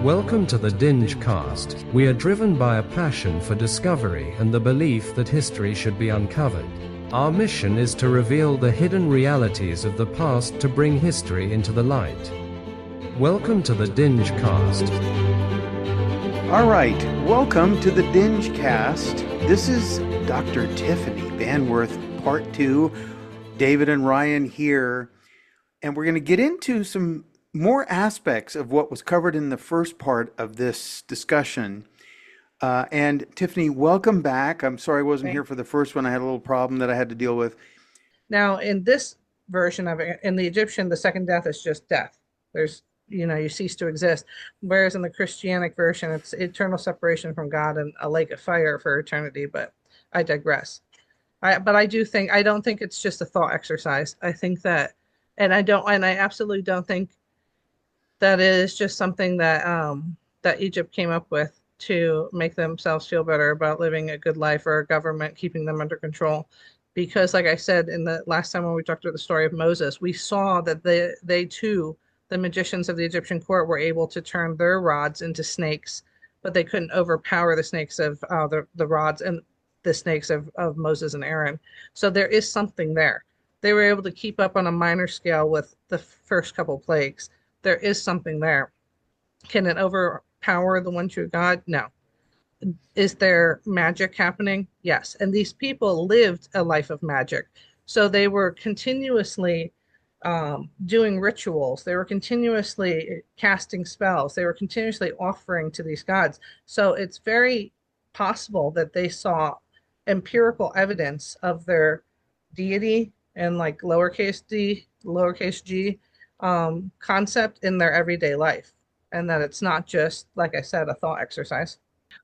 Welcome to the DingeCast. We are driven by a passion for discovery and the belief that history should be uncovered. Our mission is to reveal the hidden realities of the past to bring history into the light. Welcome to the DingeCast. All right, welcome to the DingeCast. This is Dr. Tiffany Bannworth, Part 2. David and Ryan here. And we're going to get into some more aspects of what was covered in the first part of this discussion. And Tiffany, welcome back. I'm sorry I wasn't here for the first one. I had a little problem that I had to deal with. Now, in this version of it, in the Egyptian, the second death is just death. There's, you cease to exist. Whereas in the Christianic version, it's eternal separation from God and a lake of fire for eternity. But I digress. I don't think it's just a thought exercise. I think that, and I absolutely don't think that is just something that that Egypt came up with to make themselves feel better about living a good life, or a government keeping them under control. Because like I said, in the last time when we talked about the story of Moses, we saw that they too, the magicians of the Egyptian court, were able to turn their rods into snakes, but they couldn't overpower the snakes of the rods and the snakes of Moses and Aaron. So there is something there. They were able to keep up on a minor scale with the first couple plagues. There is something there. Can it overpower the one true God? No. Is there magic happening? Yes. And these people lived a life of magic. So they were continuously doing rituals. They were continuously casting spells. They were continuously offering to these gods. So it's very possible that they saw empirical evidence of their deity and like lowercase d, lowercase g, concept in their everyday life, and that it's not just, like I said, a thought exercise.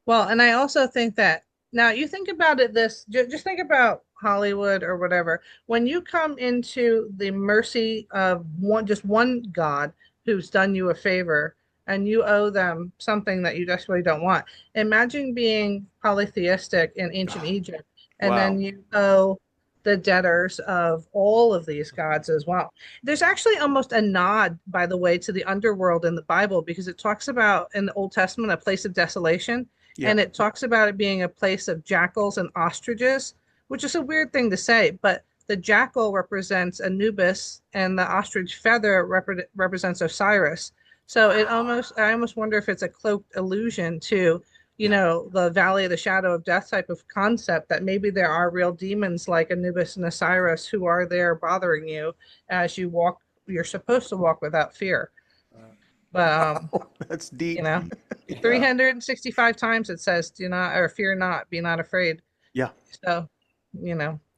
Well, and I also think that now you think about it, just think about Hollywood or whatever. When you come into the mercy of just one God who's done you a favor and you owe them something that you desperately don't want. Imagine being polytheistic in ancient Egypt, and then you owe the debtors of all of these gods as well. There's actually almost a nod, by the way, to the underworld in the Bible, because it talks about in the Old Testament a place of desolation, and it talks about it being a place of jackals and ostriches, which is a weird thing to say, but the jackal represents Anubis and the ostrich feather represents Osiris. So I almost wonder if it's a cloaked allusion to the valley of the shadow of death type of concept, that maybe there are real demons like Anubis and Osiris who are there bothering you as you walk. You're supposed to walk without fear. But that's deep. 365 times it says, "Do not, or fear not, be not afraid." Yeah. So,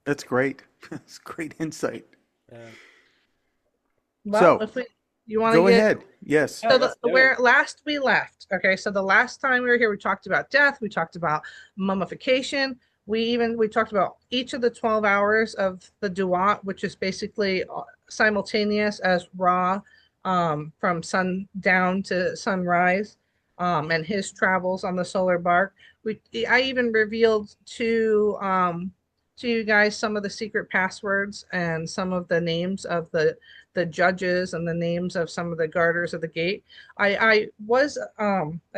That's great. That's great insight. Well, so you want to go ahead. Yes. So where last we left, okay, so the last time we were here, we talked about death, we talked about mummification, we talked about each of the 12 hours of the duat, which is basically simultaneous as Ra, from sundown to sunrise, and his travels on the solar bark. I even revealed to you guys some of the secret passwords and some of the names of the judges and the names of some of the guarders of the gate. I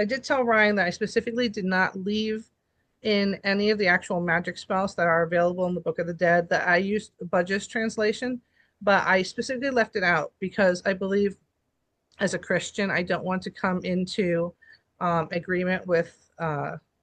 did tell Ryan that I specifically did not leave in any of the actual magic spells that are available in the Book of the Dead, that I used Budge's translation, but I specifically left it out because I believe as a Christian, I don't want to come into agreement with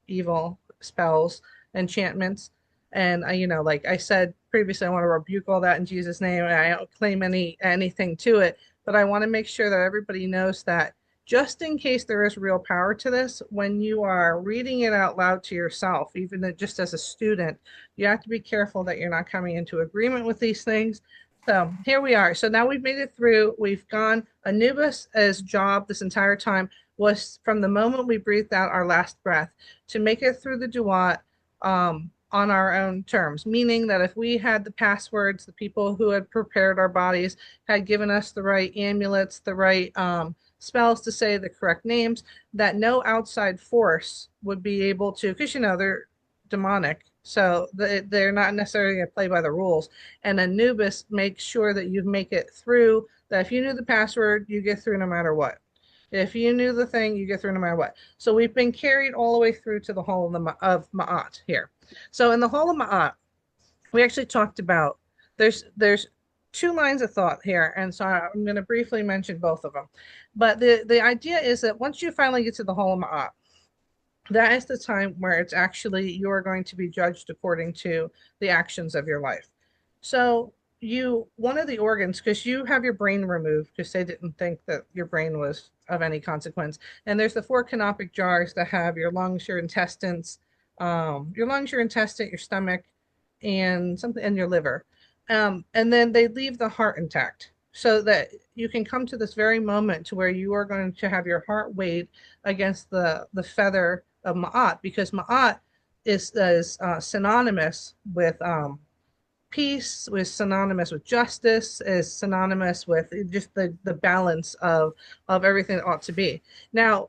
evil spells, enchantments. And like I said previously, I want to rebuke all that in Jesus' name, and I don't claim anything to it. But I want to make sure that everybody knows that, just in case there is real power to this, when you are reading it out loud to yourself, even just as a student, you have to be careful that you're not coming into agreement with these things. So here we are. So now we've made it through. We've gone. Anubis' job this entire time was, from the moment we breathed out our last breath, to make it through the duat on our own terms, meaning that if we had the passwords, the people who had prepared our bodies had given us the right amulets, the right spells to say the correct names, that no outside force would be able to, because they're demonic, so they're not necessarily going to play by the rules. And Anubis makes sure that you make it through, that if you knew the password, you get through no matter what. If you knew the thing, you get through no matter what. So we've been carried all the way through to the Hall of Ma'at here. So in the Hall of Ma'at, we actually talked about there's two lines of thought here, and so I'm going to briefly mention both of them. But the idea is that once you finally get to the Hall of Ma'at, that is the time where it's actually you're going to be judged according to the actions of your life. So one of the organs, because you have your brain removed because they didn't think that your brain was of any consequence. And there's the four canopic jars that have your lungs, your intestines, your intestine, your stomach, and something, and your liver. And then they leave the heart intact so that you can come to this very moment to where you are going to have your heart weighed against the feather of Ma'at, because Ma'at is synonymous with peace, is synonymous with justice, is synonymous with just the balance of everything that ought to be. Now,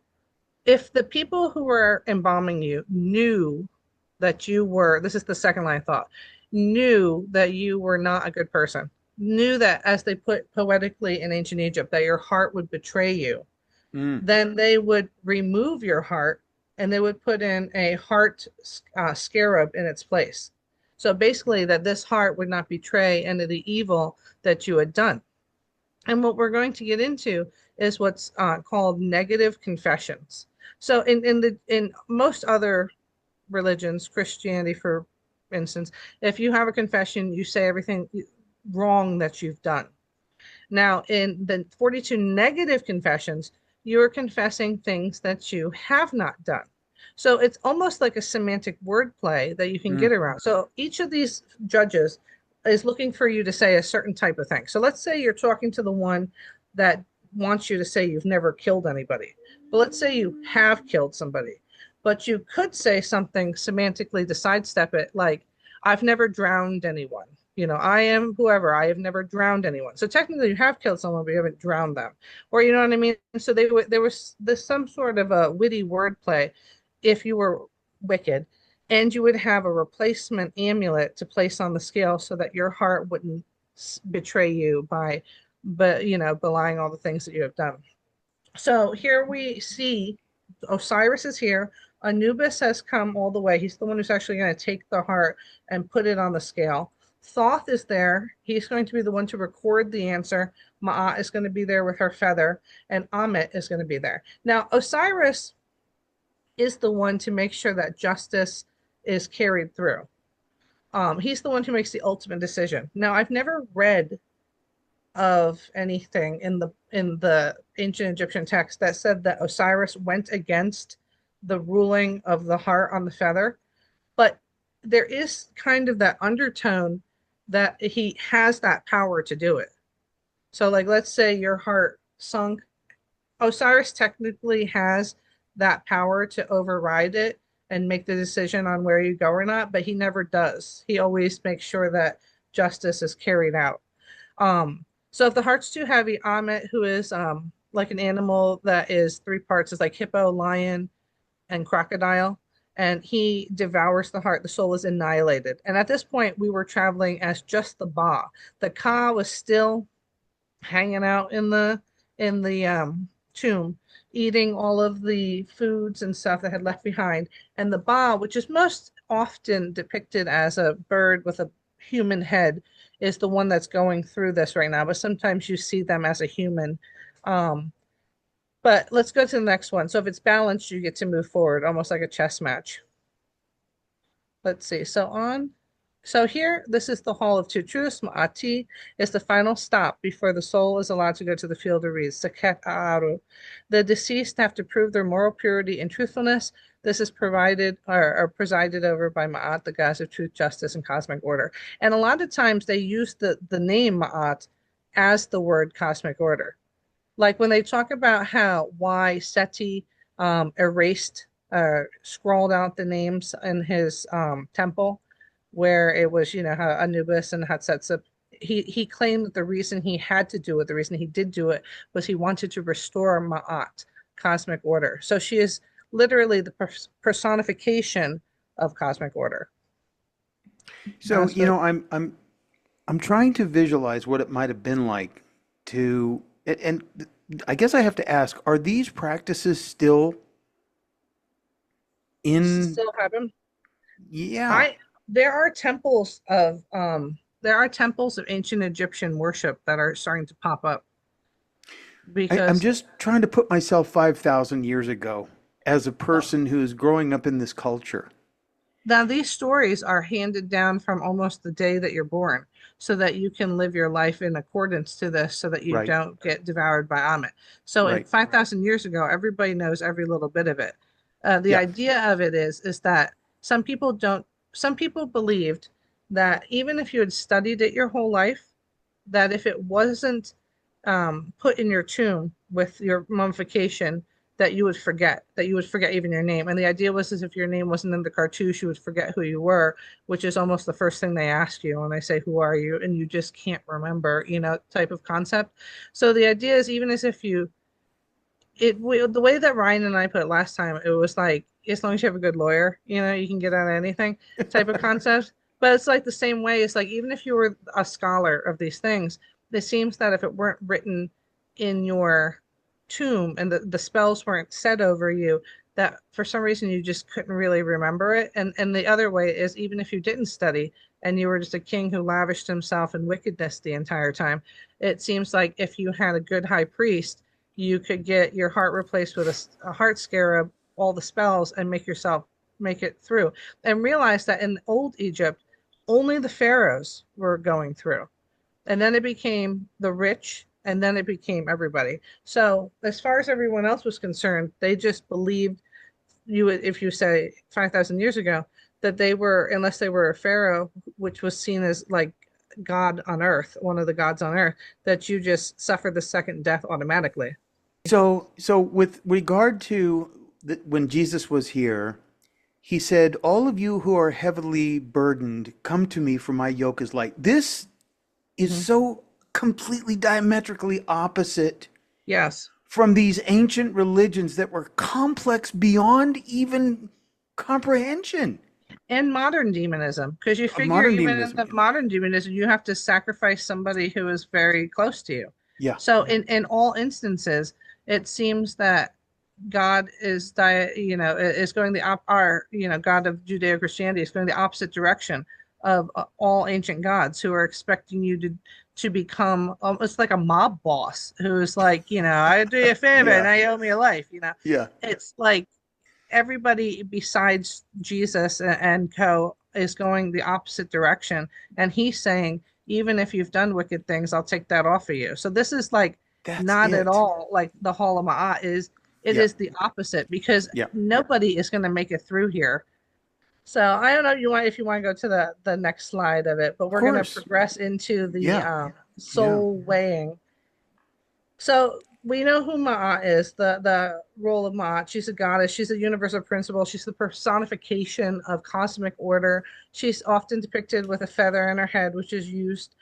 if the people who were embalming you knew that you were, this is the second line of thought, knew that you were not a good person, knew that, as they put poetically in ancient Egypt, that your heart would betray you, then they would remove your heart and they would put in a heart scarab in its place. So basically, that this heart would not betray any of the evil that you had done. And what we're going to get into is what's called negative confessions. So in most other religions, Christianity, for instance, if you have a confession, you say everything wrong that you've done. Now, in the 42 negative confessions, you're confessing things that you have not done. So it's almost like a semantic wordplay that you can get around. So each of these judges is looking for you to say a certain type of thing. So let's say you're talking to the one that wants you to say you've never killed anybody. But let's say you have killed somebody. But you could say something semantically to sidestep it, like, I've never drowned anyone. I am whoever. I have never drowned anyone. So technically, you have killed someone, but you haven't drowned them. Or, you know what I mean? So there was some sort of a witty wordplay if you were wicked, and you would have a replacement amulet to place on the scale so that your heart wouldn't betray you by, belying all the things that you have done. So here we see Osiris is here. Anubis has come all the way. He's the one who's actually going to take the heart and put it on the scale. Thoth is there. He's going to be the one to record the answer. Ma'at is going to be there with her feather, and Ammit is going to be there. Now, Osiris is the one to make sure that justice is carried through. He's the one who makes the ultimate decision. Now, I've never read of anything in the ancient Egyptian text that said that Osiris went against the ruling of the heart on the feather, but there is kind of that undertone that he has that power to do it. So, like, let's say your heart sunk. Osiris technically has that power to override it and make the decision on where you go or not, but he never does. He always makes sure that justice is carried out. So if the heart's too heavy, Ammit, who is like an animal that is three parts, is like hippo, lion, and crocodile, and he devours the heart. The soul is annihilated. And at this point, we were traveling as just the Ba. The Ka was still hanging out in the tomb, eating all of the foods and stuff that had left behind. And the Ba, which is most often depicted as a bird with a human head, is the one that's going through this right now. But sometimes you see them as a human. But let's go to the next one. So if it's balanced, you get to move forward, almost like a chess match. Let's see. So here, this is the Hall of Two Truths. Ma'ati is the final stop before the soul is allowed to go to the field of reeds. Seket A'aru. The deceased have to prove their moral purity and truthfulness. This is provided or presided over by Ma'at, the goddess of truth, justice, and cosmic order. And a lot of times they use the name Ma'at as the word cosmic order. Like when they talk about why Seti erased, scrawled out the names in his temple, where it was, Anubis and Hatshepsut. He claimed that the reason he had to do it, the reason he did do it, was he wanted to restore Ma'at, cosmic order. So she is literally the personification of cosmic order. So, I'm trying to visualize what it might have been like to, and I guess I have to ask, are these practices still in? Still happen. Yeah. I there are temples of ancient Egyptian worship that are starting to pop up I'm because just trying to put myself 5,000 years ago as a well, person who's growing up in this culture. now these stories are handed down from almost the day that you're born, so that you can live your life in accordance to this, so that you Right, don't get devoured by Amit. So in right. 5,000 years ago, everybody knows every little bit of it. The Yeah, idea of it is that some people don't. Some people believed that even if you had studied it your whole life, that if it wasn't put in your tomb with your mummification, that you would forget even your name. And the idea was is if your name wasn't in the cartouche, you would forget who you were, which is almost the first thing they ask you when they say, "Who are you?" And you just can't remember, type of concept. So the idea is even as if you the way that Ryan and I put it last time, it was like as long as you have a good lawyer, you can get out of anything type of concept. But it's like the same way. It's like even if you were a scholar of these things, it seems that if it weren't written in your tomb and the spells weren't said over you, that for some reason you just couldn't really remember it. And the other way is even if you didn't study and you were just a king who lavished himself in wickedness the entire time, it seems like if you had a good high priest, you could get your heart replaced with a heart scarab, all the spells, and make it through. And realize that in old Egypt, only the pharaohs were going through. And then it became the rich, and then it became everybody. So as far as everyone else was concerned, they just believed you would, if you say 5,000 years ago, that they were, unless they were a pharaoh, which was seen as like God on earth, one of the gods on earth, that you just suffer the second death automatically. So with regard to when Jesus was here, he said, "All of you who are heavily burdened, come to me, for my yoke is light." This is Mhm. so completely diametrically opposite Yes. from these ancient religions that were complex beyond even comprehension And modern demonism, because you of figure modern even in demonism. the modern demonism, you have to sacrifice somebody who is very close to you. Yeah, So in all instances, it seems that God is going the God of Judeo Christianity is going the opposite direction of all ancient gods who are expecting you to become almost like a mob boss who's like, I do you a favor and yeah, now you owe me a life. yeah. It's like everybody besides Jesus and co is going the opposite direction. And he's saying, even if you've done wicked things, I'll take that off of you. So this is like That's not at it. all like the Hall of Ma'at is. It Yeah, is the opposite because yeah. nobody is going to make it through here. So I don't know if you want to go to the next slide of it, but Of we're going to course. progress into the Yeah, yeah. soul weighing. So we know who Ma'at is, the role of Ma'at. She's a goddess. She's a universal principle. She's the personification of cosmic order. She's often depicted with a feather in her head, which is used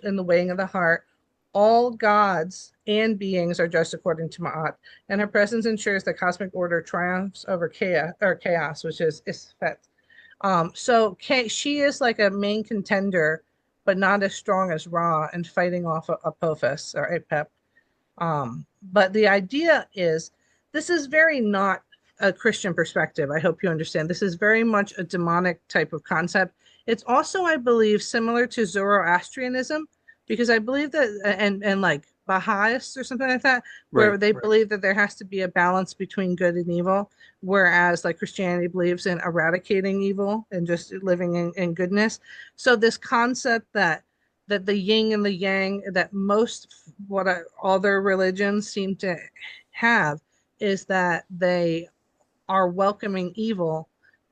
in the weighing of the heart. All gods and beings are judged according to Ma'at, and her presence ensures that cosmic order triumphs over chaos, which is Isfet. So she is like a main contender, but not as strong as Ra in fighting off Apophis or Apep. But the idea is this is very not a Christian perspective. I hope you understand. This is very much a demonic type of concept. It's also, I believe, similar to Zoroastrianism, because I believe that, and like Baha'is or something like that, where Right. they believe that there has to be a balance between good and evil, whereas like Christianity believes in eradicating evil and just living in goodness. So this concept that the yin and the yang that most other religions seem to have is that they are welcoming evil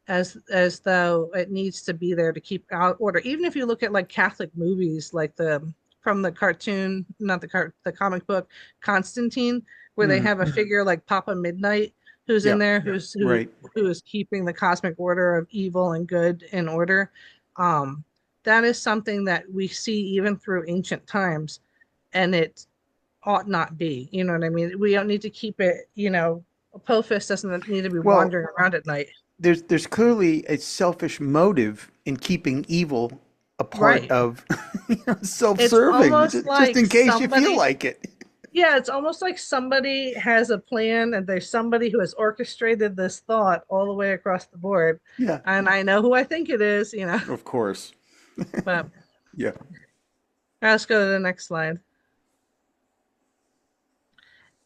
as though it needs to be there to keep out order. Even if you look at like Catholic movies, like the from the cartoon, not the comic book Constantine, where they Mm, have a figure like Papa Midnight who's in yeah, there, right. who is keeping the cosmic order of evil and good in order. Um, that is something that we see even through ancient times, and it ought not be. You know what I mean? We don't need to keep it. Apophis doesn't need to be Well, wandering around at night. there's clearly a selfish motive in keeping evil a part Right. of It's self-serving, almost just like in case you feel somebody like it. Yeah, it's almost like somebody has a plan and there's somebody who has orchestrated this thought all the way across the board. Yeah, And I know who I think it is. of course. But Yeah. let's go to the next slide.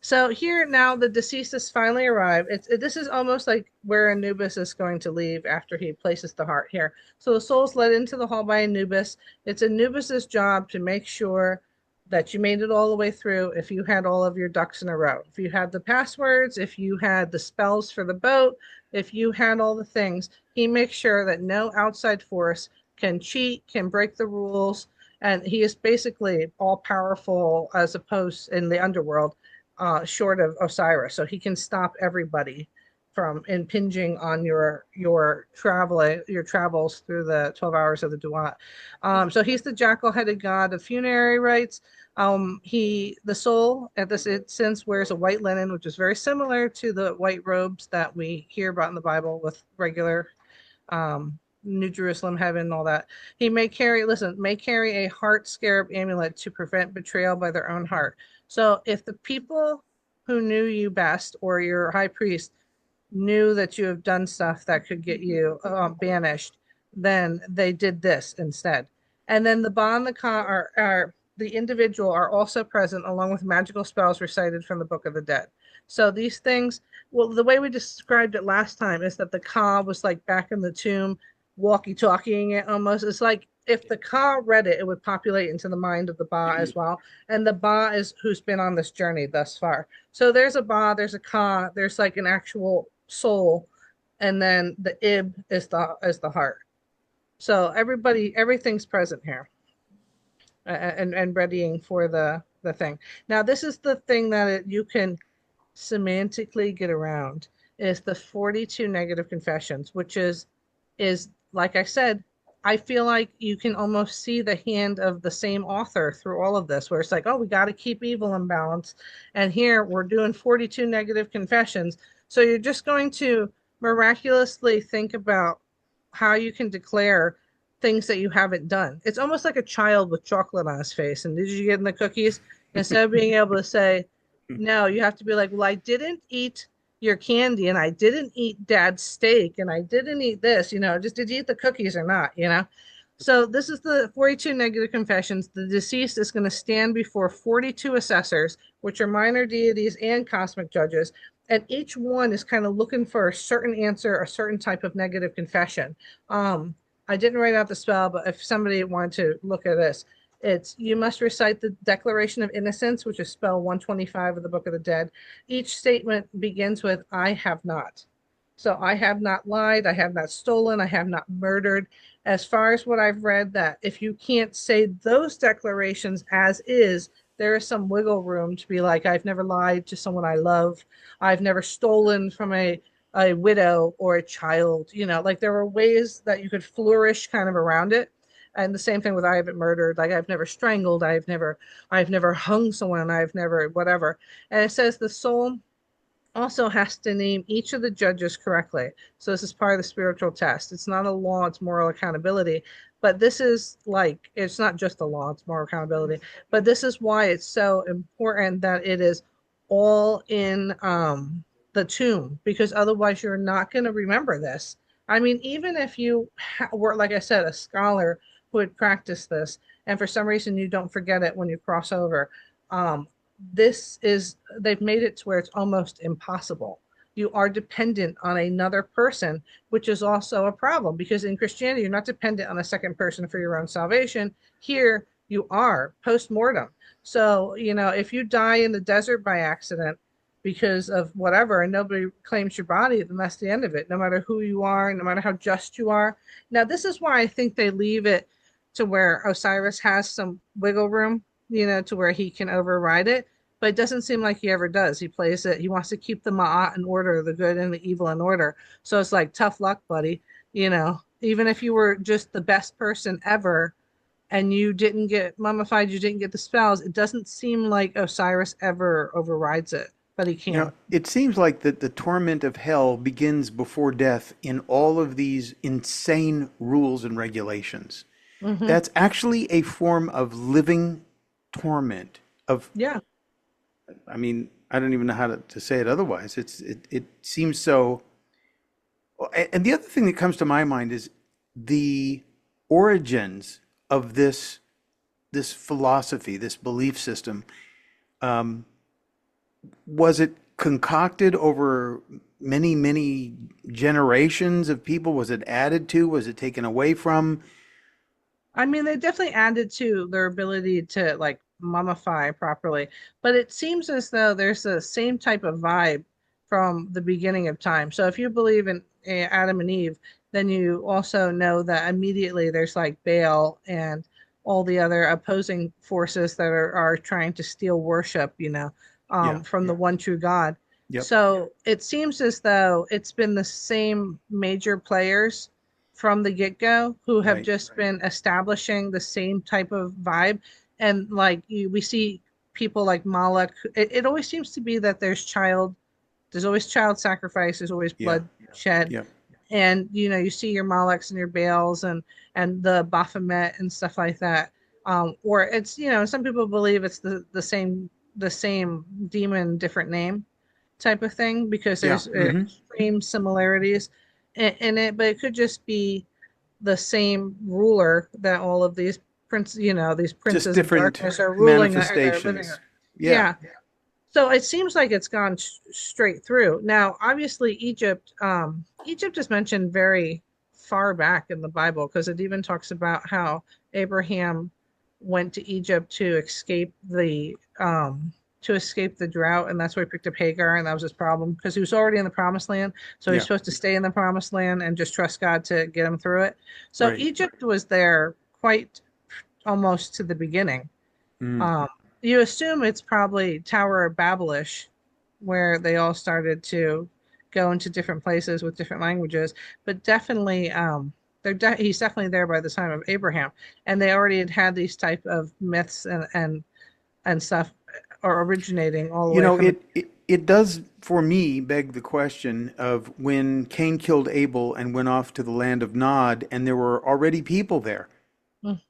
So here now the deceased has finally arrived. This is almost like where Anubis is going to leave after he places the heart here. So the soul's led into the hall by Anubis. It's Anubis's job to make sure that you made it all the way through if you had all of your ducks in a row. If you had the passwords, if you had the spells for the boat, if you had all the things, he makes sure that no outside force can cheat, can break the rules, and he is basically all powerful as opposed in the underworld, short of Osiris. So he can stop everybody from impinging on your travels through the 12 hours of the Duat. So he's the jackal-headed god of funerary rites. The soul at this instance wears a white linen, which is very similar to the white robes that we hear about in the Bible with regular New Jerusalem, heaven, and all that. He may carry a heart scarab amulet to prevent betrayal by their own heart. So if the people who knew you best or your high priest knew that you have done stuff that could get you banished, then they did this instead. And then the Ba and the Ka are the individual are also present along with magical spells recited from the Book of the Dead. So these things, well, the way we described it last time is that the Ka was like back in the tomb, walkie-talkieing it almost. It's like if the Ka read it, it would populate into the mind of the Ba as well. And the Ba is who's been on this journey thus far. So there's a Ba, there's a Ka, there's like an actual soul, and then the Ib is the heart. So everything's present here, and readying for the thing. Now this is the thing that you can semantically get around, is the 42 negative confessions, which is like I said, I feel like you can almost see the hand of the same author through all of this, where it's like, oh, we got to keep evil in balance. And here we're doing 42 negative confessions. So you're just going to miraculously think about how you can declare things that you haven't done. It's almost like a child with chocolate on his face. And did you get in the cookies? Instead of being able to say, no, you have to be like, well, I didn't eat your candy and I didn't eat dad's steak and I didn't eat this, just did you eat the cookies or not, So this is the 42 negative confessions. The deceased is going to stand before 42 assessors, which are minor deities and cosmic judges. And each one is kind of looking for a certain answer, a certain type of negative confession. I didn't write out the spell, but if somebody wanted to look at this, you must recite the Declaration of Innocence, which is spell 125 of the Book of the Dead. Each statement begins with, I have not. So I have not lied, I have not stolen, I have not murdered. As far as what I've read, that if you can't say those declarations as is, there is some wiggle room to be like, I've never lied to someone I love. I've never stolen from a widow or a child. Like there were ways that you could flourish kind of around it. And the same thing with I haven't murdered, like I've never strangled, I've never hung someone, I've never whatever. And it says the soul also has to name each of the judges correctly. So this is part of the spiritual test. It's not a law, it's moral accountability. But this is like, it's not just a law, it's moral accountability. But this is why it's so important that it is all in the tomb, because otherwise you're not going to remember this. I mean, even if you were, like I said, a scholar who had practiced this, and for some reason you don't forget it when you cross over, they've made it to where it's almost impossible. You are dependent on another person, which is also a problem, because in Christianity, you're not dependent on a second person for your own salvation. Here, you are post-mortem. So, if you die in the desert by accident because of whatever, and nobody claims your body, then that's the end of it, no matter who you are, no matter how just you are. Now, this is why I think they leave it to where Osiris has some wiggle room, to where he can override it. But it doesn't seem like he ever does. He plays it. He wants to keep the Ma'at in order, the good and the evil in order. So it's like, tough luck, buddy. Even if you were just the best person ever and you didn't get mummified, you didn't get the spells, it doesn't seem like Osiris ever overrides it. But he can. It seems like that the torment of hell begins before death in all of these insane rules and regulations. That's actually a form of living torment, of Yeah. I mean, I don't even know how to say it otherwise. It seems so. And the other thing that comes to my mind is the origins of this philosophy, this belief system. Um, was it concocted over many generations of people? Was it added to? Was it taken away from? I mean, they definitely added to their ability to like mummify properly, but it seems as though there's the same type of vibe from the beginning of time. So if you believe in Adam and Eve, then you also know that immediately there's like Baal and all the other opposing forces that are trying to steal worship, Yeah. from the one true God. Yep. So it seems as though it's been the same major players from the get-go who have Right. just been establishing the same type of vibe. And like we see people like Moloch, it always seems to be that there's always child sacrifice, there's always Yeah. blood shed. Yep. And you see your Molochs and your Baals and the Baphomet and stuff like that. Or it's some people believe it's the same demon, different name type of thing because Yeah. there's Hmm. extreme similarities in it, but it could just be the same ruler that all of these these Just princes of different darkness are ruling or they're living. manifestations. Yeah. Yeah. So it seems like it's gone straight through. Now, obviously, Egypt is mentioned very far back in the Bible because it even talks about how Abraham went to Egypt to escape the drought, and that's why he picked up Hagar, and that was his problem because he was already in the Promised Land, so he's Yeah. supposed to stay in the Promised Land and just trust God to get him through it. So Right. Egypt was there quite almost to the beginning. Mm. Um, you assume it's probably Tower of Babelish, where they all started to go into different places with different languages, but definitely, he's definitely there by the time of Abraham, and they already had these type of myths and stuff are originating all the You way know, from the. it does for me beg the question of when Cain killed Abel and went off to the land of Nod, and there were already people there. Mm.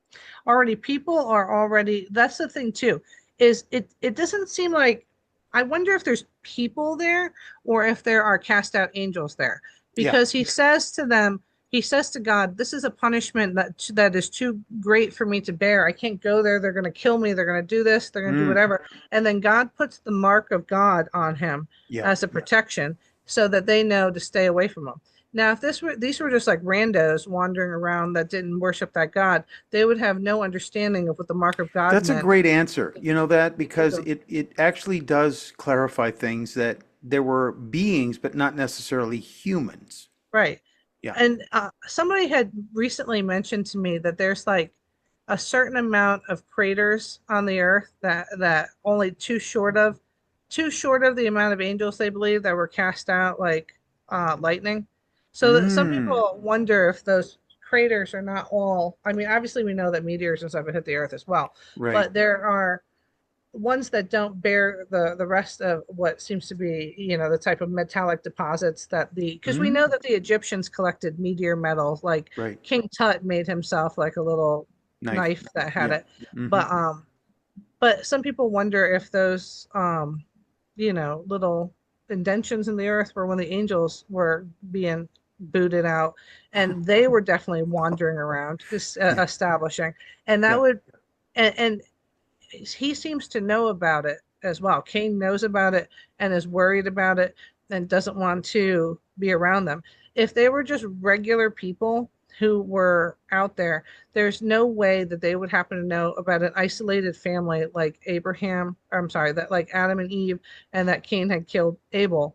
Already people are already, that's the thing too, is it doesn't seem like, I wonder if there's people there or if there are cast out angels there, Yeah. because he says to God, this is a punishment that is too great for me to bear. I can't go there. They're going to kill me. They're going to do this. They're going to do Mm. whatever. And then God puts the mark of God on him Yeah. as a protection so that they know to stay away from him. Now, if these were just like randos wandering around that didn't worship that God, they would have no understanding of what the mark of God That's a meant. great answer. You know that because it actually does clarify things that there were beings, but not necessarily humans. Right. Yeah. And somebody had recently mentioned to me that there's like a certain amount of craters on the earth that only too short of the amount of angels they believe that were cast out like lightning. So that some Mm. people wonder if those craters are not all. I mean, obviously we know that meteors and stuff have hit the earth as well, Right. but there are ones that don't bear the rest of what seems to be the type of metallic deposits that because we Mm. know that the Egyptians collected meteor metals, like Right. King Tut made himself like a little Knife. knife that had Yeah. it. Hmm. But some people wonder if those little indentions in the earth were when the angels were being booted out, and they were definitely wandering around just Yeah. establishing, and that Yeah. would and he seems to know about it as well. Cain knows about it and is worried about it and doesn't want to be around them. If they were just regular people who were out there, there's no way that they would happen to know about an isolated family like Abraham, or I'm sorry, that like Adam and Eve, and that Cain had killed Abel,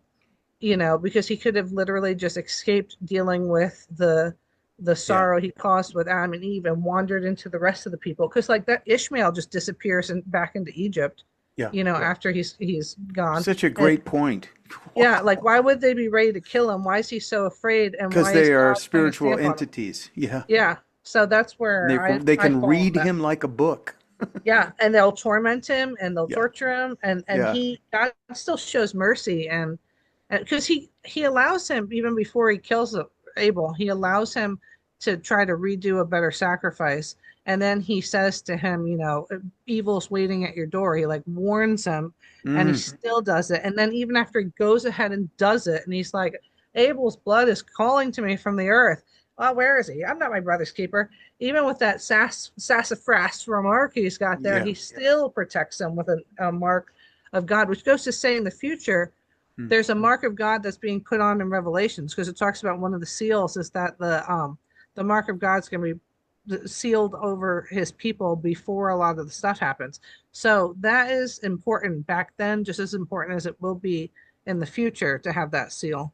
because he could have literally just escaped dealing with the Yeah. sorrow he caused with Adam and Eve and wandered into the rest of the people. Because like that Ishmael just disappears and back into Egypt, Yeah. after he's gone. Such a And great point. yeah, like why would they be ready to kill him? Why is he so afraid? And Because why is they are God putting a spiritual stamp on him? entities. Yeah. Yeah. So that's They where they I can fall on read that. him like a book. Yeah, and they'll torment him and they'll Yeah. torture him, and Yeah. God still shows mercy, and because he allows him, even before he kills Abel, he allows him to try to redo a better sacrifice, And then he says to him, evil's waiting at your door. He like warns him, and he Mm. still does it. And then even after he goes ahead and does it, and he's like, Abel's blood is calling to me from the earth. Oh, where is he? I'm not my brother's keeper. Even with that sassafras remark he's got there, Yeah. he still protects him with a mark of God, which goes to say in the future, Mm. there's a mark of God that's being put on in Revelations, because it talks about one of the seals is that the mark of God's going to be sealed over his people before a lot of the stuff happens. So that is important back then, just as important as it will be in the future to have that seal.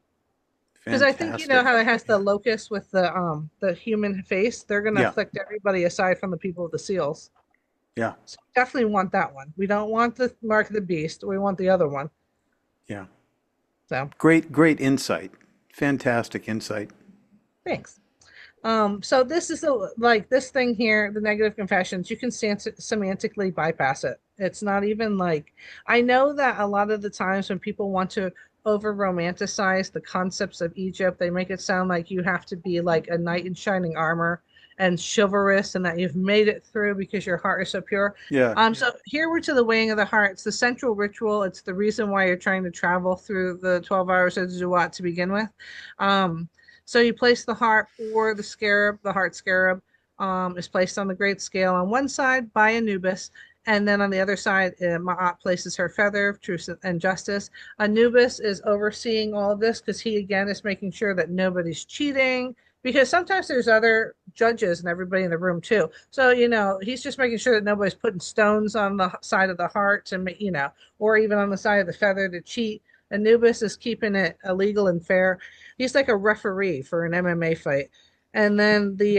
Because I think Fantastic. how it has the locust with the human face. They're going to Yeah. afflict everybody aside from the people with the seals. Yeah. So definitely want that one. We don't want the mark of the beast. We want the other one. Yeah. So Great insight. Fantastic insight. thanks. So this is like this thing here, the negative confessions. You can semantically bypass it. It's not even like, I know that a lot of the times when people want to over romanticize the concepts of Egypt, they make it sound like you have to be like a knight in shining armor and chivalrous, and that you've made it through because your heart is so pure. Yeah. So here we're to the weighing of the heart. It's the central ritual. It's the reason why you're trying to travel through the 12 hours of Zuwat to begin with. So you place the heart or the scarab. The heart scarab is placed on the great scale on one side by Anubis, and then on the other side, Ma'at places her feather of truth and justice. Anubis is overseeing all of this because he, again, is making sure that nobody's cheating, because sometimes there's other judges and everybody in the room too. So, he's just making sure that nobody's putting stones on the side of the heart to, or even on the side of the feather to cheat. Anubis is keeping it illegal and fair. He's like a referee for an MMA fight. And then the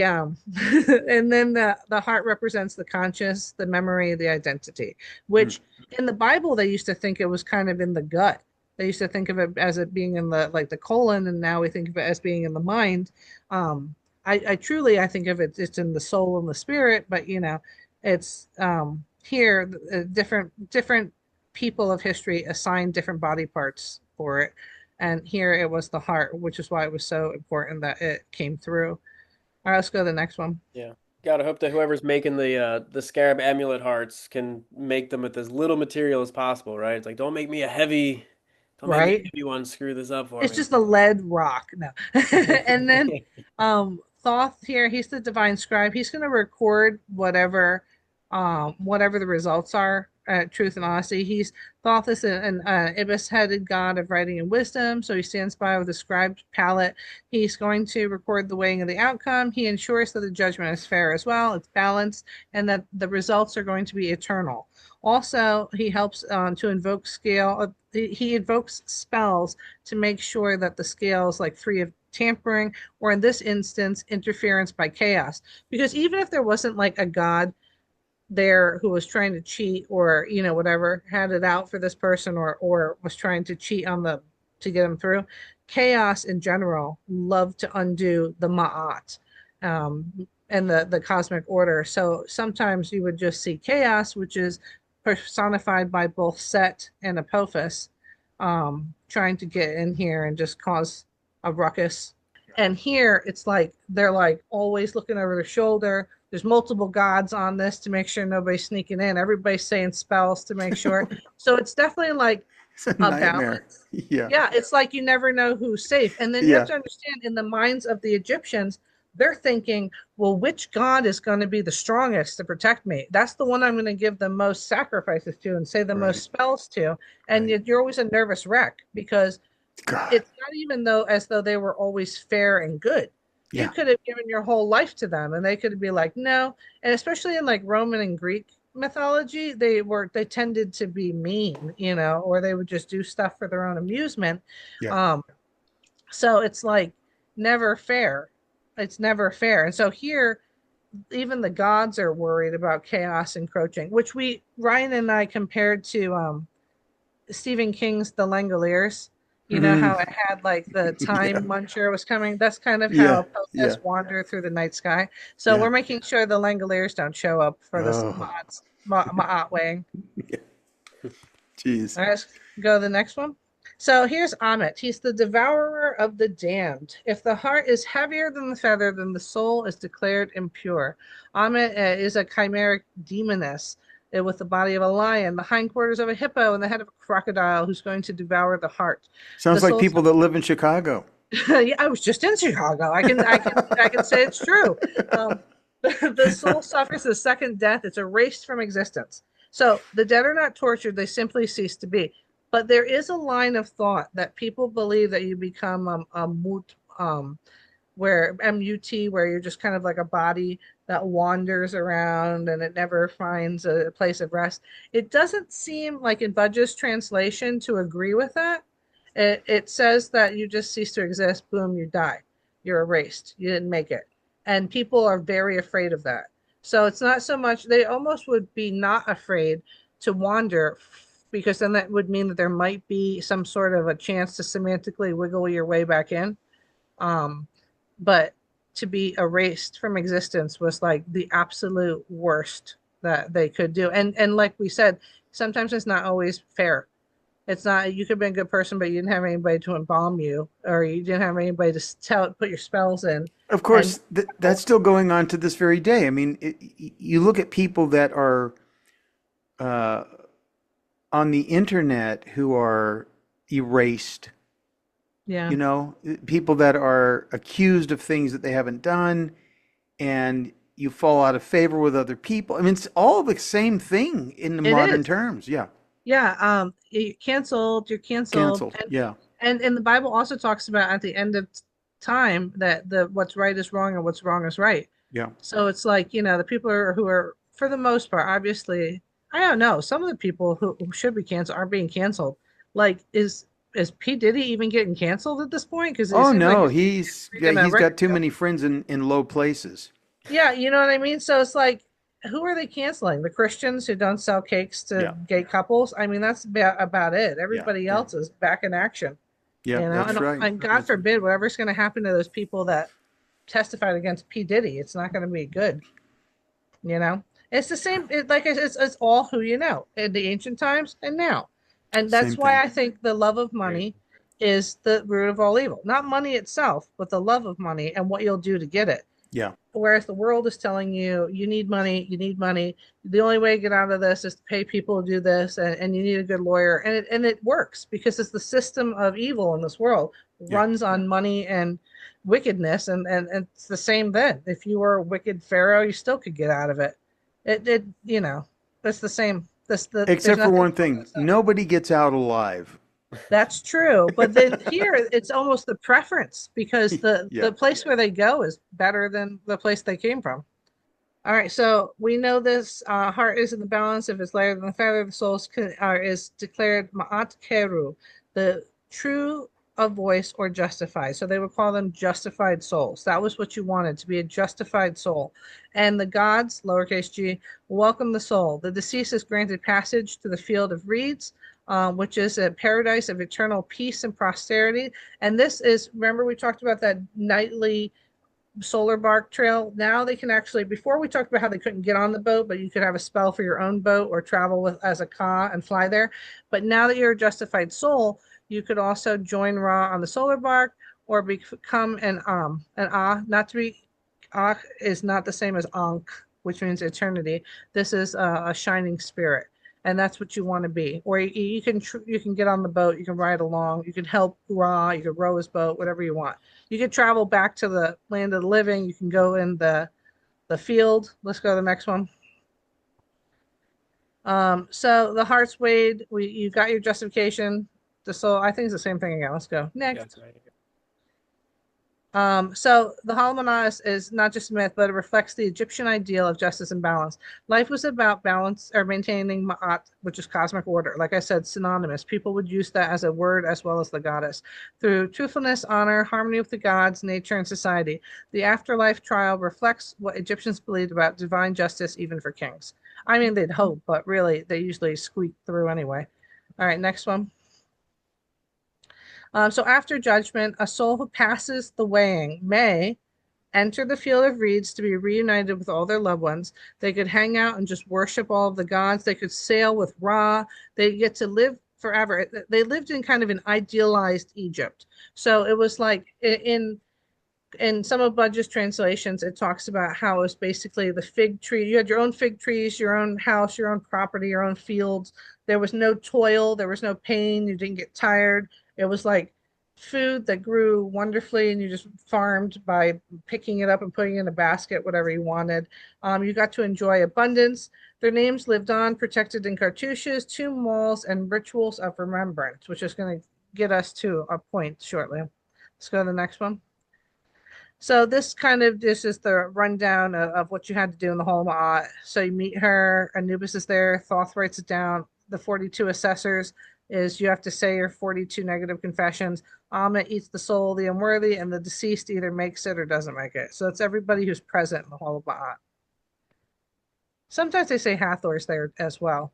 heart represents the conscious, the memory, the identity, Mm. which in the Bible they used to think it was kind of in the gut. They used to think of it as it being in the colon, and now we think of it as being in the mind. I truly, I think of it's in the soul and the spirit, but it's here different people of history assign different body parts for it, and here it was the heart, which is why it was so important that it came through. All right, let's go to the next one. Yeah. Gotta hope that whoever's making the scarab amulet hearts can make them with as little material as possible, right? It's like don't make me a Right, heavy one. Screw this up for it's me. just a lead rock. No. And then Thoth here, he's the divine scribe. He's going to record whatever the results are, truth and honesty. Thoth is an ibis-headed god of writing and wisdom, so he stands by with a scribe's palette. He's going to record the weighing of the outcome. He ensures that the judgment is fair as well, it's balanced, and that the results are going to be eternal. Also, he helps to invoke he invokes spells to make sure that the scale is like free of tampering, or in this instance, interference by chaos. Because even if there wasn't like a god there who was trying to cheat, or whatever, had it out for this person, or was trying to cheat to get him through, chaos in general loved to undo the ma'at, and the cosmic order. So sometimes you would just see chaos, which is personified by both Set and Apophis, trying to get in here and just cause a ruckus. And here it's like they're like always looking over their shoulder. There's multiple gods on this to make sure nobody's sneaking in. Everybody's saying spells to make sure. So it's definitely like It's a a nightmare. balance. Yeah. Yeah, it's like you never know who's safe. And then you have Yeah. to understand, in the minds of the Egyptians, they're thinking, well, which god is going to be the strongest to protect me? That's the one I'm going to give the most sacrifices to and say the Right. most spells to. And Right. you're always a nervous wreck, because God. it's not even as though they were always fair and good. You Yeah. could have given your whole life to them and they could be like, no. And especially in like Roman and Greek mythology, they tended to be mean, or they would just do stuff for their own amusement. Yeah. So it's like never fair. It's never fair. And so here, even the gods are worried about chaos encroaching, which Ryan and I compared to Stephen King's The Langoliers. You know how it had like the time muncher was coming? That's kind of how Yeah. Pothos Yeah. wander through the night sky. So Yeah. we're making sure the Langoliers don't show up for this Oh. Ma'at weighing. Jeez. All right, let's go to the next one. So here's Amit. He's the devourer of the damned. If the heart is heavier than the feather, then the soul is declared impure. Amit is a chimeric demoness with the body of a lion, the hindquarters of a hippo, and the head of a crocodile who's going to devour the heart. The Sounds like soul. people that live in Chicago. Yeah, I was just in Chicago. I can say it's true. The soul suffers the second death. It's erased from existence. So the dead are not tortured; they simply cease to be. But there is a line of thought that people believe that you become a mut, where MUT, where you're just kind of like a body that wanders around and it never finds a place of rest. It doesn't seem like in Budge's translation to agree with that. It says that you just cease to exist, boom, you die. You're erased. You didn't make it. And people are very afraid of that. So it's not so much, they almost would be not afraid to wander, because then that would mean that there might be some sort of a chance to semantically wiggle your way back in. But to be erased from existence was like the absolute worst that they could do. And like we said, sometimes it's not always fair. It's not, you could be a good person, but you didn't have anybody to embalm you, or you didn't have anybody to put your spells in. Of course, And that's still going on to this very day. I mean, you look at people that are uh, on the internet who are erased, yeah, you know, people that are accused of things that they haven't done, and you fall out of favor with other people. I mean, it's all the same thing in the it modern is. terms. Yeah. Yeah, you're canceled. Canceled. Yeah. And the Bible also talks about at the end of time that the what's right is wrong and what's wrong is right. Yeah. So it's like, the people who are, for the most part, obviously, I don't know, some of the people who should be canceled are being canceled. Like, is P. Diddy even getting canceled at this point? Because it Oh seems like no, he's yeah, reading a he's got record too deal. many friends in low places. Yeah, you know what I mean? So it's like, who are they canceling? The Christians who don't sell cakes to Yeah. gay couples? I mean, that's about it. Yeah. Everybody Yeah. else is back in action, Yeah, that's right. and God That's forbid whatever's going to happen to those people that testified against P. Diddy, it's not going to be good. You know, it's the same. It's all who you know in the ancient times and now, and same that's why thing. I think the love of money is the root of all evil. Not money itself, but the love of money and what you'll do to get it. Yeah. Whereas the world is telling you, you need money, you need money. The only way to get out of this is to pay people to do this, and you need a good lawyer. And it works because it's the system of evil in this world Yeah. runs on money and wickedness, and it's the same then. If you were a wicked pharaoh, you still could get out of it. It's the same. There's Except for nothing one more thing, to say. nobody gets out alive. That's true, but then here it's almost the preference because Yeah. the place where they go is better than the place they came from. All right, so we know this heart is in the balance. If it's lighter than the feather, the soul is declared ma'at keru, the true of voice or justified. So they would call them justified souls. That was what you wanted, to be a justified soul. And the gods, lowercase g, welcome the soul. The deceased is granted passage to the field of reeds, which is a paradise of eternal peace and prosperity. And this is, remember, we talked about that nightly solar bark trail. Now they can actually, before we talked about how they couldn't get on the boat, but you could have a spell for your own boat or travel with as a ka and fly there. But now that you're a justified soul, you could also join Ra on the solar bark or become an ah. Not to be, ah is not the same as ankh, which means eternity. This is a shining spirit, and that's what you want to be. Or you can get on the boat, you can ride along, you can help Ra, you can row his boat, whatever you want. You can travel back to the land of the living. You can go in the field. Let's go to the next one. So the heart's weighed. You got your justification. The soul, I think it's the same thing again. Let's go Yeah, next. that's right. So the Holomonos is not just a myth, but it reflects the Egyptian ideal of justice and balance. Life was about balance or maintaining Ma'at, which is cosmic order. Like I said, synonymous. People would use that as a word as well as the goddess. Through truthfulness, honor, harmony with the gods, nature, and society, the afterlife trial reflects what Egyptians believed about divine justice, even for kings. I mean, they'd hope, but really, they usually squeak through anyway. All right, next one. So after judgment, a soul who passes the weighing may enter the field of reeds to be reunited with all their loved ones. They could hang out and just worship all of the gods. They could sail with Ra. They get to live forever. They lived in kind of an idealized Egypt. So it was like in some of Budge's translations, it talks about how it was basically the fig tree. You had your own fig trees, your own house, your own property, your own fields. There was no toil, there was no pain. You didn't get tired. It was like food that grew wonderfully, and you just farmed by picking it up and putting it in a basket, whatever you wanted. You got to enjoy abundance. Their names lived on, protected in cartouches, tomb walls, and rituals of remembrance, which is going to get us to a point shortly. Let's go to the next one. So this is the rundown of what you had to do in the whole Ma'at. So you meet her, Anubis is there, Thoth writes it down. The 42 assessors is you have to say your 42 negative confessions. Amit eats the soul of the unworthy, and the deceased either makes it or doesn't make it. So it's everybody who's present in the whole Ma'at. Sometimes they say Hathor's there as well,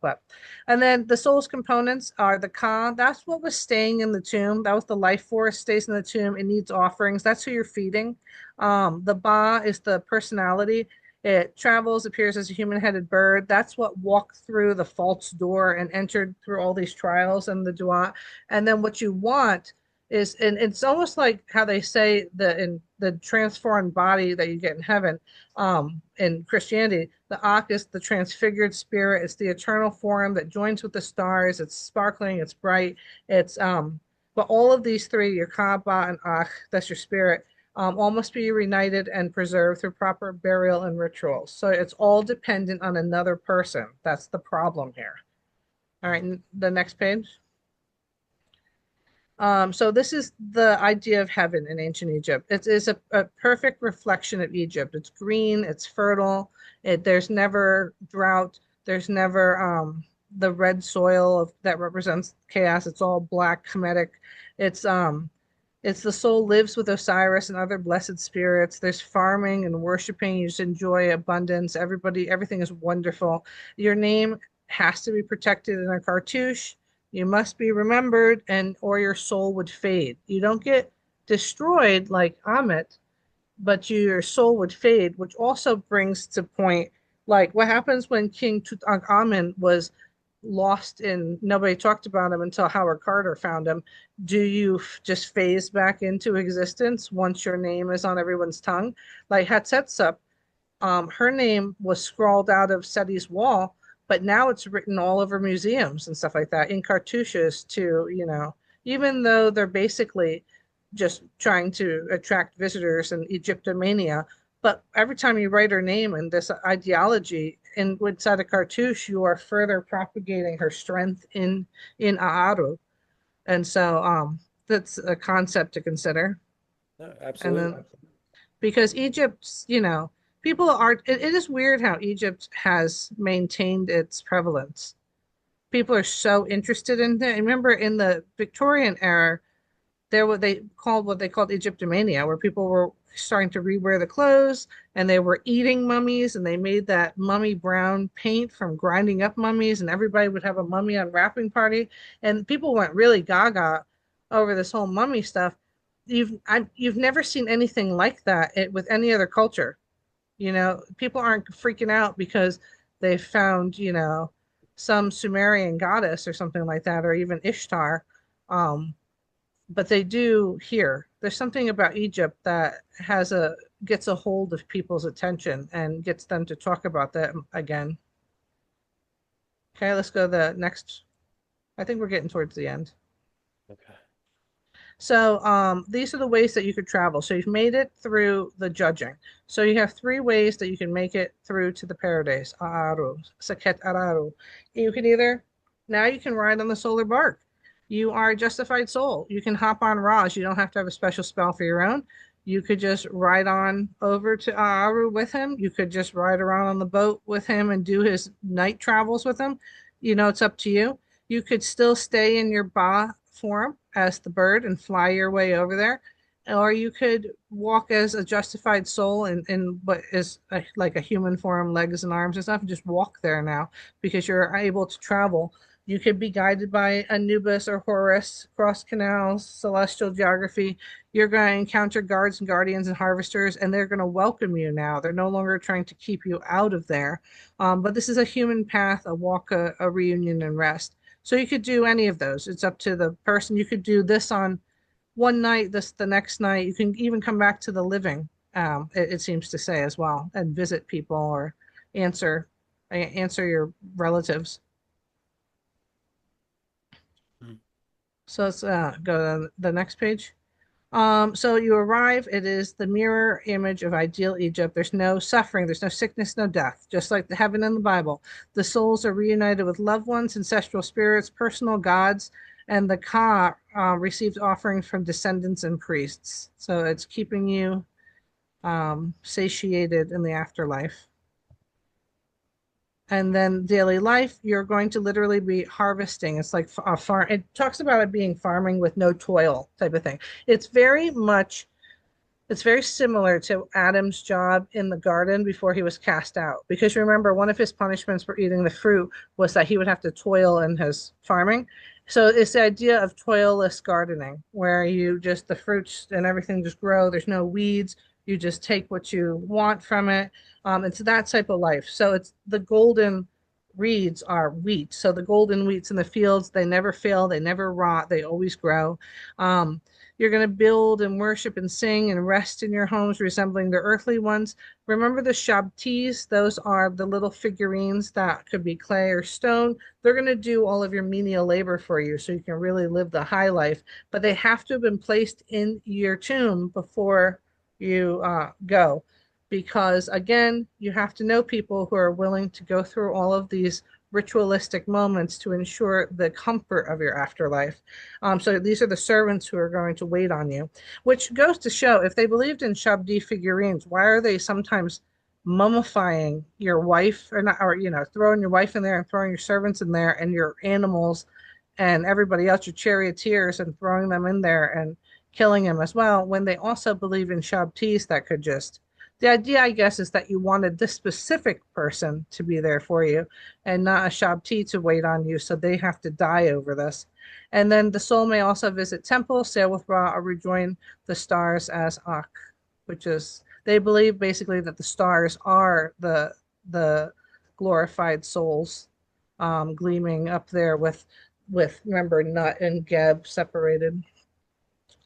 and then the soul's components are the Ka. That's what was staying in the tomb. That was the life force stays in the tomb. It needs offerings. That's who you're feeding. The Ba is the personality. It travels, appears as a human-headed bird. That's what walked through the false door and entered through all these trials and the Duat. And then what you want is, and it's almost like how they say in the transformed body that you get in heaven, in Christianity, the Ak is the transfigured spirit. It's the eternal form that joins with the stars. It's sparkling. It's bright. But all of these three, your Ka, Ba, and Ak, that's your spirit, all must be reunited and preserved through proper burial and rituals. So it's all dependent on another person. That's the problem here. All right, the next page. So this is the idea of heaven in ancient Egypt. It is a perfect reflection of Egypt. It's green, it's fertile. There's never drought. There's never the red soil that represents chaos. It's all black, Kemetic. It's the soul lives with Osiris and other blessed spirits. There's farming and worshiping. You just enjoy abundance. Everything is wonderful. Your name has to be protected in a cartouche. You must be remembered, or your soul would fade. You don't get destroyed like Amit, but your soul would fade, which also brings to point, like what happens when King Tutankhamun was lost and nobody talked about him until Howard Carter found him. Do you just phase back into existence once your name is on everyone's tongue? Like Hatshepsut, her name was scrawled out of Seti's wall, but now it's written all over museums and stuff like that in cartouches even though they're basically just trying to attract visitors and Egyptomania. But every time you write her name and this ideology inside a cartouche, you are further propagating her strength in Aaru. And so that's a concept to consider. No, absolutely. And then, because Egypt's, people are, it is weird how Egypt has maintained its prevalence. People are so interested in it. Remember in the Victorian era, what they called Egyptomania, where people were starting to rewear the clothes and they were eating mummies, and they made that mummy brown paint from grinding up mummies, and everybody would have a mummy unwrapping party. And people went really gaga over this whole mummy stuff. You've never seen anything like that with any other culture. People aren't freaking out because they found, some Sumerian goddess or something like that, or even Ishtar. But they do here. There's something about Egypt that gets a hold of people's attention and gets them to talk about that again. Okay, let's go to the next. I think we're getting towards the end. Okay. So these are the ways that you could travel. So you've made it through the judging. So you have 3 ways that you can make it through to the paradise. Aaru, Saket Araru. You can ride on the solar bark. You are a justified soul. You can hop on Raj. You don't have to have a special spell for your own. You could just ride on over to Aaru with him. You could just ride around on the boat with him and do his night travels with him. It's up to you. You could still stay in your Ba form as the bird and fly your way over there, or you could walk as a justified soul in what is like a human form, legs and arms and stuff, and just walk there now because you're able to travel. You could be guided by Anubis or Horus, cross canals, celestial geography. You're going to encounter guards and guardians and harvesters, and they're going to welcome you now. They're no longer trying to keep you out of there. But this is a human path, a walk, a reunion, and rest. So you could do any of those. It's up to the person. You could do this on one night, this the next night. You can even come back to the living, it seems to say as well, and visit people or answer answer your relatives. Mhm. So let's go to the next page. So you arrive, it is the mirror image of ideal Egypt. There's no suffering, there's no sickness, no death, just like the heaven in the Bible. The souls are reunited with loved ones, ancestral spirits, personal gods, and the Ka receives offerings from descendants and priests. So it's keeping you satiated in the afterlife. And then daily life, you're going to literally be harvesting. It's like a farm. It talks about it being farming with no toil type of thing. It's very much, it's very similar to Adam's job in the garden before he was cast out. Because remember, one of his punishments for eating the fruit was that he would have to toil in his farming. So it's the idea of toilless gardening, where you just, the fruits and everything just grow. There's no weeds. You just take what you want from it. It's that type of life. So it's the golden reeds are wheat. So the golden wheats in the fields, they never fail, they never rot, they always grow. Um, you're going to build and worship and sing and rest in your homes, resembling the earthly ones. Remember the shabtis? Those are the little figurines that could be clay or stone. They're going to do all of your menial labor for you so you can really live the high life. But they have to have been placed in your tomb before you go. Because again, you have to know people who are willing to go through all of these ritualistic moments to ensure the comfort of your afterlife. So these are the servants who are going to wait on you, which goes to show if they believed in Shabdi figurines, why are they sometimes mummifying your wife or not, or throwing your wife in there and throwing your servants in there and your animals and everybody else, your charioteers, and throwing them in there and killing them as well, when they also believe in Shabtis that could just, the idea, I guess, is that you wanted this specific person to be there for you and not a Shabti to wait on you, so they have to die over this. And then the soul may also visit temples, sail with Ra, or rejoin the stars as Ak, which is, they believe basically that the stars are the glorified souls gleaming up there with remember Nut and Geb separated.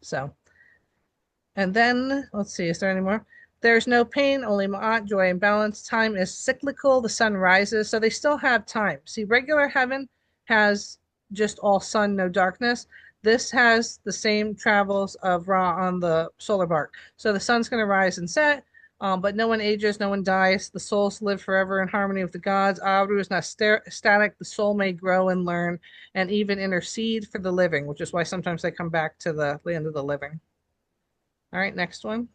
So, and then let's see, is there any more? There's no pain, only ma'at, joy and balance. Time is cyclical. The sun rises, so they still have time. See, regular heaven has just all sun, no darkness. This has the same travels of Ra on the solar bark. So the sun's going to rise and set, but no one ages, no one dies. The souls live forever in harmony with the gods. Aru is not static. The soul may grow and learn and even intercede for the living, which is why sometimes they come back to the land of the living. All right, next one.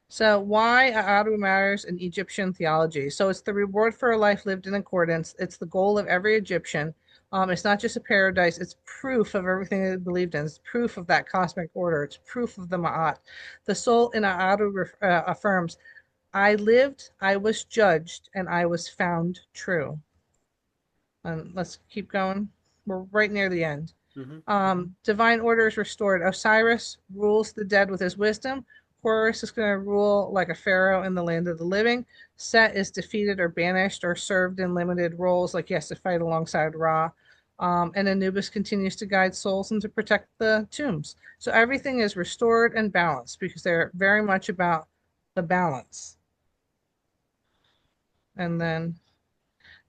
So why A'aru matters in Egyptian theology. So it's the reward for a life lived in accordance. It's the goal of every Egyptian. It's not just a paradise. It's proof of everything they believed in. It's proof of that cosmic order. It's proof of the Ma'at. The soul in A'aru affirms, I lived, I was judged, and I was found true. And let's keep going. We're right near the end. Divine order is restored. Osiris rules the dead with his wisdom. Horus is going to rule like a pharaoh in the land of the living. Set is defeated or banished or served in limited roles, like he has to fight alongside Ra. And Anubis continues to guide souls and to protect the tombs. So everything is restored and balanced because they're very much about the balance. And then,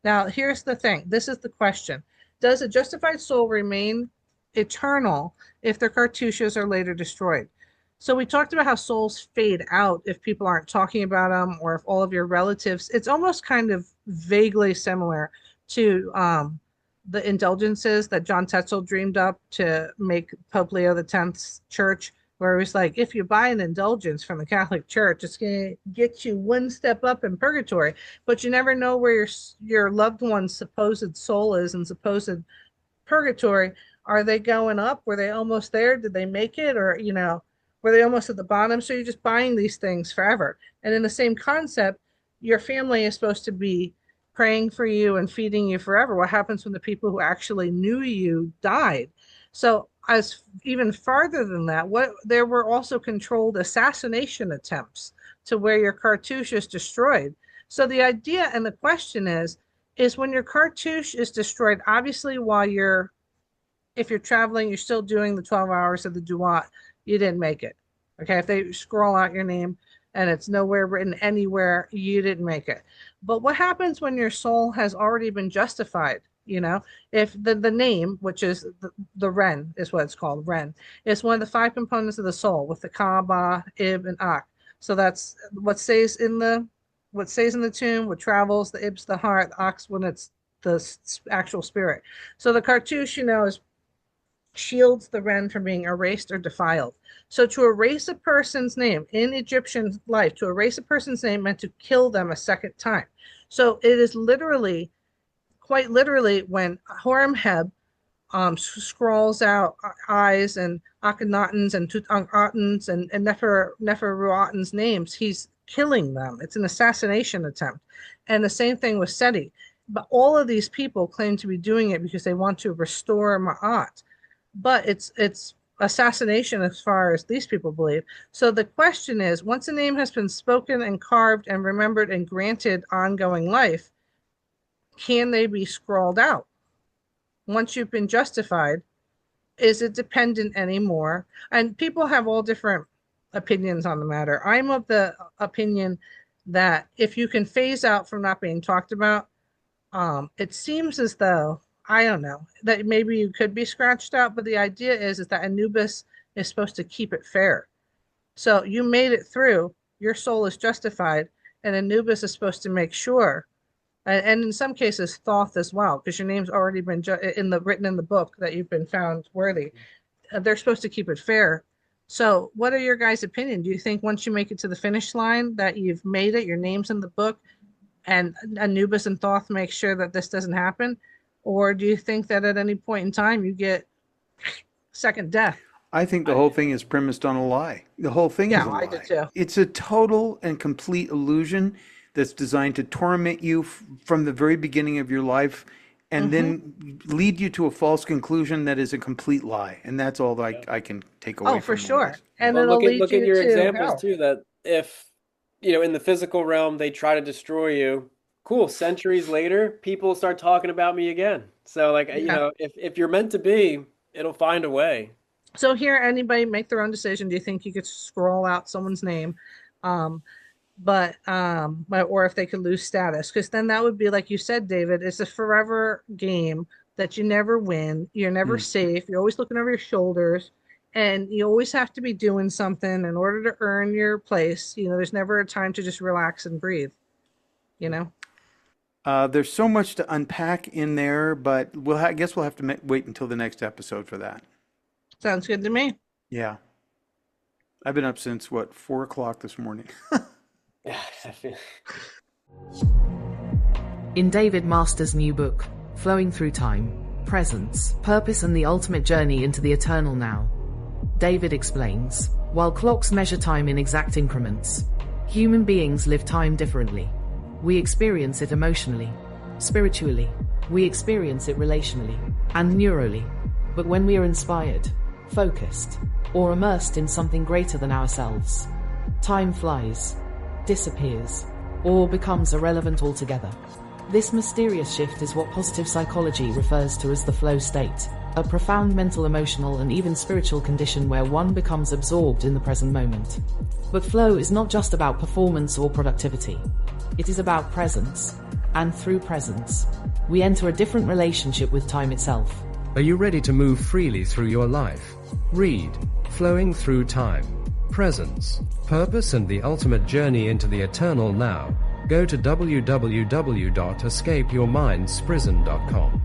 now here's the thing. This is the question. Does a justified soul remain eternal if their cartouches are later destroyed? So we talked about how souls fade out if people aren't talking about them or if all of your relatives, it's almost kind of vaguely similar to the indulgences that John Tetzel dreamed up to make Pope Leo X's church, where it was like, if you buy an indulgence from the Catholic Church, it's going to get you one step up in purgatory, but you never know where your loved one's supposed soul is and supposed purgatory. Are they going up? Were they almost there? Did they make it? Or, were they almost at the bottom? So you're just buying these things forever. And in the same concept, your family is supposed to be praying for you and feeding you forever. What happens when the people who actually knew you died? So as even farther than that, there were also controlled assassination attempts to where your cartouche is destroyed. So the idea and the question is, is when your cartouche is destroyed. Obviously, if you're traveling, you're still doing the 12 hours of the duat, you didn't make it. Okay, if they scroll out your name and it's nowhere written anywhere, you didn't make it. But what happens when your soul has already been justified? If the name, which is the Ren, is what it's called, Ren, is one of the 5 components of the soul with the Kaaba, Ib, and Ak. So that's what stays in the tomb, what travels, the Ib's the heart, the Ak's when it's the actual spirit. So the cartouche, shields the Ren from being erased or defiled. So to erase a person's name in Egyptian life, to erase a person's name meant to kill them a second time. So it is quite literally, when Horemheb scrawls out eyes and Akhenaten's and Tutankhaten's and Neferuaten's names, he's killing them. It's an assassination attempt. And the same thing with Seti. But all of these people claim to be doing it because they want to restore Ma'at. But it's assassination as far as these people believe. So the question is, once a name has been spoken and carved and remembered and granted ongoing life, can they be scrawled out? Once you've been justified, is it dependent anymore? And people have all different opinions on the matter. I'm of the opinion that if you can phase out from not being talked about, it seems as though, I don't know, that maybe you could be scratched out, but the idea is that Anubis is supposed to keep it fair. So you made it through, your soul is justified, and Anubis is supposed to make sure, and in some cases Thoth as well, because your name's already been written in the book that you've been found worthy. They're supposed to keep it fair. So what are your guys' opinion? Do you think once you make it to the finish line that you've made it, your name's in the book, and Anubis and Thoth make sure that this doesn't happen? Or do you think that at any point in time you get second death? I think the whole thing is premised on a lie. The whole thing is a lie. I do too. It's a total and complete illusion that's designed to torment you from the very beginning of your life and then lead you to a false conclusion that is a complete lie. And that's all that I can take away from for sure. this. And Well, it'll lead look you at your to examples hell. too, that if, in the physical realm, they try to destroy you, cool, centuries later, people start talking about me again. So if you're meant to be, it'll find a way. So here, anybody make their own decision. Do you think you could scroll out someone's name? Or if they could lose status, because then that would be, like you said, David, it's a forever game that you never win. You're never safe. You're always looking over your shoulders, and you always have to be doing something in order to earn your place. There's never a time to just relax and breathe. There's so much to unpack in there, but I guess we'll have to wait until the next episode for that. Sounds good to me. Yeah. I've been up since, 4 o'clock this morning. Yeah, I feel. In David Master's new book, Flowing Through Time, Presence, Purpose and the Ultimate Journey into the Eternal Now, David explains, while clocks measure time in exact increments, human beings live time differently. We experience it emotionally, spiritually, we experience it relationally, and neurally. But when we are inspired, focused, or immersed in something greater than ourselves, time flies, disappears, or becomes irrelevant altogether. This mysterious shift is what positive psychology refers to as the flow state, a profound mental, emotional, and even spiritual condition where one becomes absorbed in the present moment. But flow is not just about performance or productivity. It is about presence, and through presence, we enter a different relationship with time itself. Are you ready to move freely through your life? Read Flowing Through Time, Presence, Purpose and the Ultimate Journey into the Eternal Now. Go to www.escapeyourmindsprison.com.